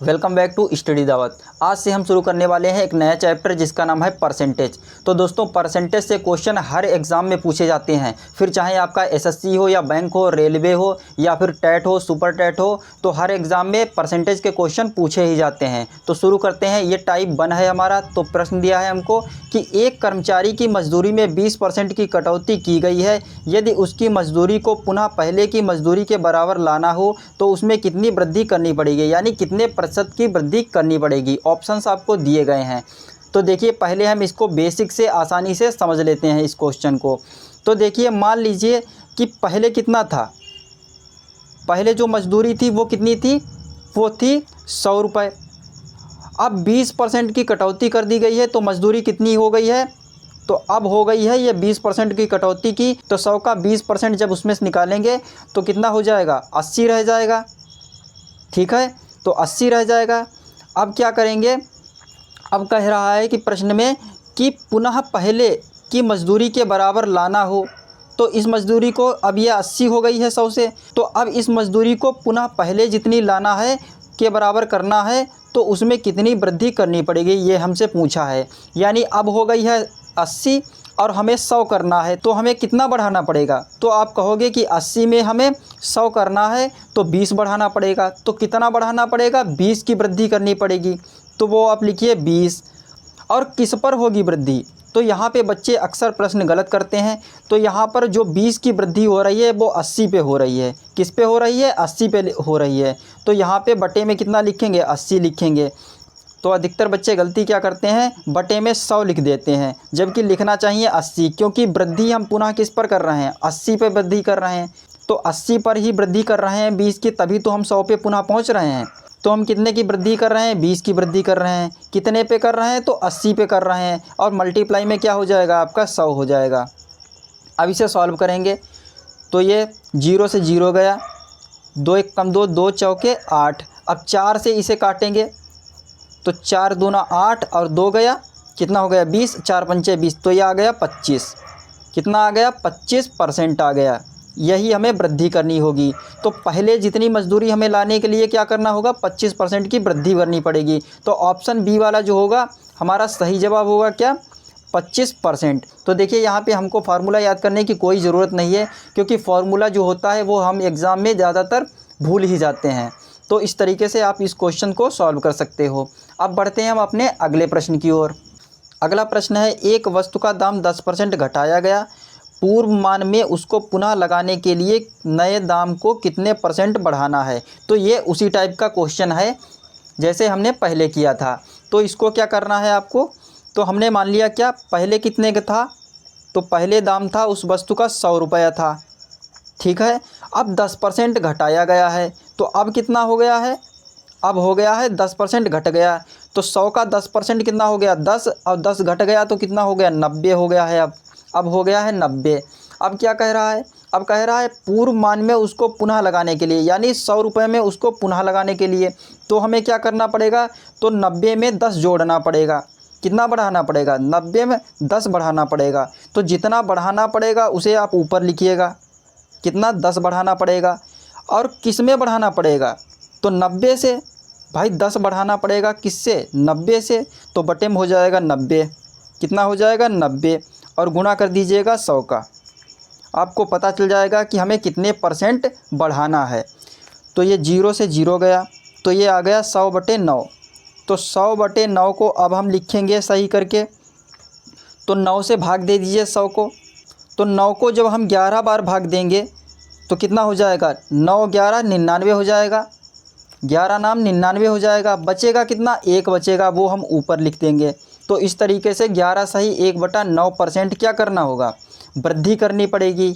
Welcome back to study दावत। आज से हम शुरू करने वाले हैं एक नया चैप्टर जिसका नाम है परसेंटेज। तो दोस्तों, परसेंटेज से क्वेश्चन हर एग्ज़ाम में पूछे जाते हैं, फिर चाहे आपका एसएससी हो या बैंक हो, रेलवे हो या फिर टेट हो, सुपर टेट हो, तो हर एग्ज़ाम में परसेंटेज के क्वेश्चन पूछे ही जाते हैं। तो शुरू करते हैं। ये टाइप 1 है हमारा। तो प्रश्न दिया है हमको कि एक कर्मचारी की मजदूरी में 20% की कटौती की गई है। यदि उसकी मजदूरी को पुनः पहले की मजदूरी के बराबर लाना हो तो उसमें कितनी वृद्धि करनी पड़ेगी, यानी कितने प्रतिशत की वृद्धि करनी पड़ेगी। ऑप्शंस आपको दिए गए हैं। तो देखिए, पहले हम इसको बेसिक से आसानी से समझ लेते हैं इस क्वेश्चन को। तो देखिए, मान लीजिए कि पहले कितना था, पहले जो मजदूरी थी वो कितनी थी, वो थी 100 रुपये। अब 20% की कटौती कर दी गई है तो मजदूरी कितनी हो गई है, तो अब हो गई है ये 20% की कटौती की। तो 100 का 20% जब उसमें से निकालेंगे तो कितना हो जाएगा, 80 रह जाएगा। ठीक है, तो 80 रह जाएगा। अब क्या करेंगे, अब कह रहा है कि प्रश्न में कि पुनः पहले की मजदूरी के बराबर लाना हो, तो इस मजदूरी को अब ये 80 हो गई है 100 से, तो अब इस मजदूरी को पुनः पहले जितनी लाना है के बराबर करना है तो उसमें कितनी वृद्धि करनी पड़ेगी, ये हमसे पूछा है। यानी अब हो गई है 80 और हमें 100 करना है, तो हमें कितना बढ़ाना पड़ेगा। तो आप कहोगे कि 80 में हमें 100 करना है तो 20 बढ़ाना पड़ेगा। तो कितना बढ़ाना पड़ेगा, 20 की वृद्धि करनी पड़ेगी। तो वो आप लिखिए 20। और किस पर होगी वृद्धि, तो यहाँ पे बच्चे अक्सर प्रश्न गलत करते हैं। तो यहाँ पर जो 20 की वृद्धि हो रही है वो 80 पे हो रही है। किस पे हो रही है, 80 पे हो रही है। तो यहाँ पे बटे में कितना लिखेंगे, 80 लिखेंगे। तो अधिकतर बच्चे गलती क्या करते हैं, बटे में 100 लिख देते हैं, जबकि लिखना चाहिए 80, क्योंकि वृद्धि हम पुनः किस पर कर रहे हैं, 80 पे वृद्धि कर रहे हैं। तो 80 पर ही वृद्धि कर रहे हैं 20 की, तभी तो हम 100 पे पुनः पहुंच रहे हैं। तो हम कितने की वृद्धि कर रहे हैं, 20 की वृद्धि कर रहे हैं। कितने पे कर रहे हैं, तो 80 पे कर रहे हैं। और मल्टीप्लाई में क्या हो जाएगा, आपका 100 हो जाएगा। अब इसे सॉल्व करेंगे तो ये 0 से 0 गया, 2 1 कम 2, 2 चौके 8। अब 4 से इसे काटेंगे तो 4 दूना 8 और 2 गया, कितना हो गया 20, 4 पंचे 20, तो ये आ गया 25। कितना आ गया, 25% आ गया। यही हमें वृद्धि करनी होगी। तो पहले जितनी मजदूरी हमें लाने के लिए क्या करना होगा, 25% की वृद्धि करनी पड़ेगी। तो ऑप्शन बी वाला जो होगा हमारा सही जवाब होगा क्या, 25%। तो देखिए, यहाँ पे हमको फार्मूला याद करने की कोई ज़रूरत नहीं है, क्योंकि फार्मूला जो होता है वो हम एग्ज़ाम में ज़्यादातर भूल ही जाते हैं। तो इस तरीके से आप इस क्वेश्चन को सॉल्व कर सकते हो। अब बढ़ते हैं हम अपने अगले प्रश्न की ओर। अगला प्रश्न है, एक वस्तु का दाम 10% घटाया गया, पूर्व मान में उसको पुनः लगाने के लिए नए दाम को कितने % बढ़ाना है। तो ये उसी टाइप का क्वेश्चन है जैसे हमने पहले किया था। तो इसको क्या करना है आपको, तो हमने मान लिया क्या, पहले कितने का था, तो पहले दाम था उस वस्तु का 100 रुपया था। ठीक है, अब 10% घटाया गया है, तो अब कितना हो गया है, अब हो गया है 10% घट गया। तो 100 का 10% कितना हो गया, 10, और 10 घट गया तो कितना हो गया, 90 हो गया है। अब हो गया है 90। अब क्या कह रहा है, अब कह रहा है पूर्व मान में उसको पुनः लगाने के लिए, यानी 100 रुपये में उसको पुनः लगाने के लिए तो हमें क्या करना पड़ेगा, तो 90 में 10 जोड़ना पड़ेगा। कितना बढ़ाना पड़ेगा, 90 में 10 बढ़ाना पड़ेगा। तो जितना बढ़ाना पड़ेगा उसे आप ऊपर लिखिएगा, कितना 10 बढ़ाना पड़ेगा। और किस में बढ़ाना पड़ेगा, तो 90 से। भाई 10 बढ़ाना पड़ेगा किससे, 90 से, तो बटे में हो जाएगा 90। कितना हो जाएगा, 90, और गुणा कर दीजिएगा 100 का। आपको पता चल जाएगा कि हमें कितने % बढ़ाना है। तो ये 0 से 0 गया, तो ये आ गया 100/9। तो 100/9 को अब हम लिखेंगे सही करके। तो 9 से भाग दे दीजिए 100 को। तो 9 को जब हम 11 बार भाग देंगे तो कितना हो जाएगा, 9 11 99 हो जाएगा। 11 नाम 99 हो जाएगा। बचेगा कितना, 1 बचेगा, वो हम ऊपर लिख देंगे। तो इस तरीके से 11 सही 1/9% क्या करना होगा, वृद्धि करनी पड़ेगी।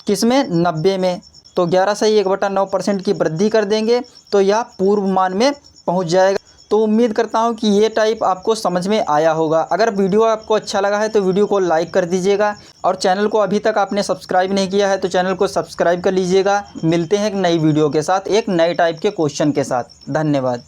किस में, 90 में। तो 11 सही 1/9% की वृद्धि कर देंगे तो यह पूर्व मान में पहुंच जाएगा। तो उम्मीद करता हूं कि ये टाइप आपको समझ में आया होगा। अगर वीडियो आपको अच्छा लगा है तो वीडियो को लाइक कर दीजिएगा, और चैनल को अभी तक आपने सब्सक्राइब नहीं किया है तो चैनल को सब्सक्राइब कर लीजिएगा। मिलते हैं एक नई वीडियो के साथ, एक नए टाइप के क्वेश्चन के साथ। धन्यवाद।